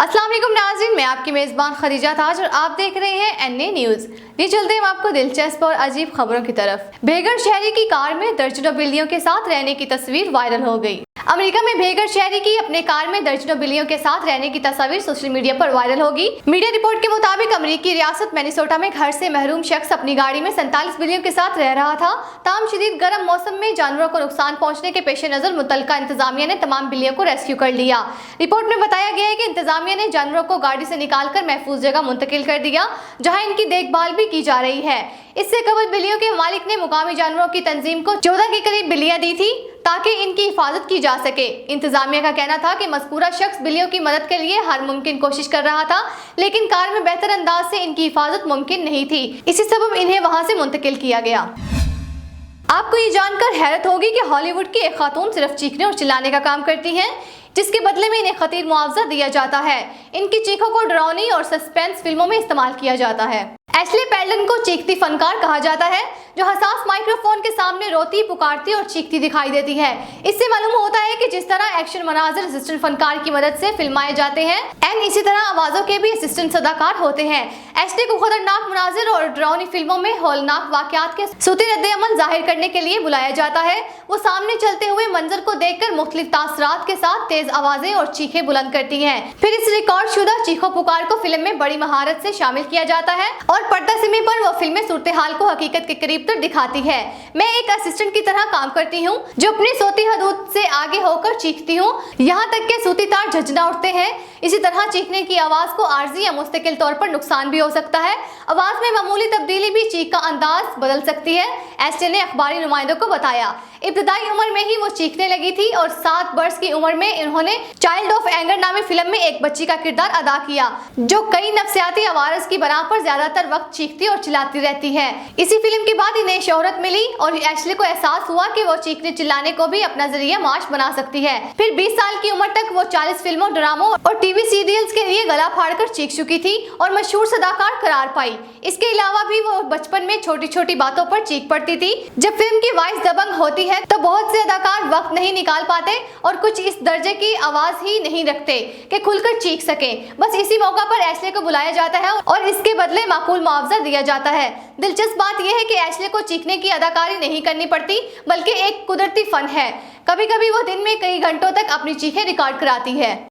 अस्सलाम वालेकुम नाज़रीन, मैं आपकी मेज़बान खदीजा ताज और आप देख रहे हैं एनए न्यूज़। ये चलते हैं आपको दिलचस्प और अजीब खबरों की तरफ। भेगड़ शहरी की कार में दर्जनों बिल्लियों के साथ रहने की तस्वीर वायरल हो गई। अमेरिका में भेगड़ शहरी की अपने कार में दर्जनों बिल्लियों के साथ रहने की तस्वीर सोशल मीडिया पर वायरल होगी। मीडिया रिपोर्ट के मुताबिक अमेरिकी रियासत मिनेसोटा में घर से महरूम शख्स अपनी गाड़ी में 47 बिल्लियों के साथ रह रहा था। ताम शदीद गर्म मौसम में जानवरों को नुकसान पहुंचने के पेश नजर मुतल्लिका इंतजामिया ने तमाम बिल्लियों को रेस्क्यू कर लिया। रिपोर्ट में बताया गया है कि इंतजामिया ने जानवरों को गाड़ी से निकालकर महफूज जगह मुंतकिल कर दिया, जहां इनकी देखभाल भी की जा रही है। इससे कबल बिल्लियों के मालिक ने मुकामी जानवरों की तंजीम को 14 के करीब बिल्लियां दी थी ताकि इनकी हिफाजत की जा सके। इंतजामिया का कहना था कि मज़कूरा शख्स बिल्लियों की मदद के लिए हर मुमकिन कोशिश कर रहा था, लेकिन कार में बेहतर अंदाज से इनकी हिफाजत मुमकिन नहीं थी। इसी सबब इन्हें वहां से मुंतकिल किया गया। आपको ये जानकर हैरत होगी कि हॉलीवुड की एक खातून सिर्फ चीखने और चिल्लाने का काम करती हैं, जिसके बदले में इन्हें खतीर मुआवजा दिया जाता है। इनकी चीखों को डरावनी और सस्पेंस फिल्मों में इस्तेमाल किया जाता है। एशले पेल्डन को चीखती फनकार कहा जाता है, जो हसास माइक्रोफोन के सामने रोती, पुकारती और चीखती दिखाई देती है। इससे मालूम होता है कि जिस तरह एक्शन मनाजिर असिस्टेंट फनकार की मदद से फिल्माए जाते हैं, इसी तरह आवाजों के भी असिस्टेंट सदाकार होते हैं। एशले को खतरनाक मनाजिर और डरावनी फिल्मों में हौलनाक वाकयात के सूती रद्द-ए-अमल जाहिर करने के लिए बुलाया जाता है। वो सामने चलते हुए मंजर को देखकर मुख्तलिफ तासरात के साथ तेज आवाजें और चीखें बुलंद करती हैं। फिर इस रिकॉर्ड शुदा चीखों पुकार को फिल्म में बड़ी महारत से शामिल किया जाता है और पर्दा सिमी पर वो फिल्में सूरत हाल को हकीकत के करीब तक दिखाती है। मैं एक असिस्टेंट की तरह काम करती हूँ, जो अपनी सोती हदूद से आगे होकर चीखती हूँ, यहाँ तक के सूती तार झंझना उठते हैं। इसी तरह चीखने की आवाज को आर्जी या मुस्तकिल तौर पर नुकसान भी हो सकता है। आवाज में मामूली तब्दीली भी चीख का अंदाज बदल सकती है, एशले ने अखबारी नुमाइंदों को बताया। इब्तदाई उम्र में ही वो चीखने लगी थी और 7 वर्ष की उम्र में इन्होंने चाइल्ड ऑफ एंगर नामी फिल्म में एक बच्ची का किरदार अदा किया, जो कई नफ्सियाती अवारस की बना पर ज्यादातर वक्त चीखती और चिल्लाती रहती है। इसी फिल्म के बाद इन्हें शोहरत मिली और एशले को एहसास हुआ कि वो चीखने चिल्लाने को भी अपना जरिया माश बना सकती है। फिर 20 साल की उम्र तक वो 40 फिल्मों, ड्रामों और टीवी सीरियल्स के लिए गला फाड़कर चीख चुकी थी और मशहूर सदाकार करार पाई। इसके अलावा भी वो बचपन में छोटी छोटी बातों पर चीख पड़ती थी। जब फिल्म की वॉइस दबंग होती है तो बहुत से अदाकार वक्त नहीं निकाल पाते और कुछ इस दर्जे की आवाज ही नहीं रखते कि खुलकर चीख सके। बस इसी मौका पर एशले को बुलाया जाता है और इसके बदले माकूल मुआवजा दिया जाता है। दिलचस्प बात यह है कि एशले को चीखने की अदाकारी नहीं करनी पड़ती, बल्कि एक कुदरती फन है। कभी कभी वो दिन में कई घंटों तक अपनी चीखें रिकॉर्ड कराती है।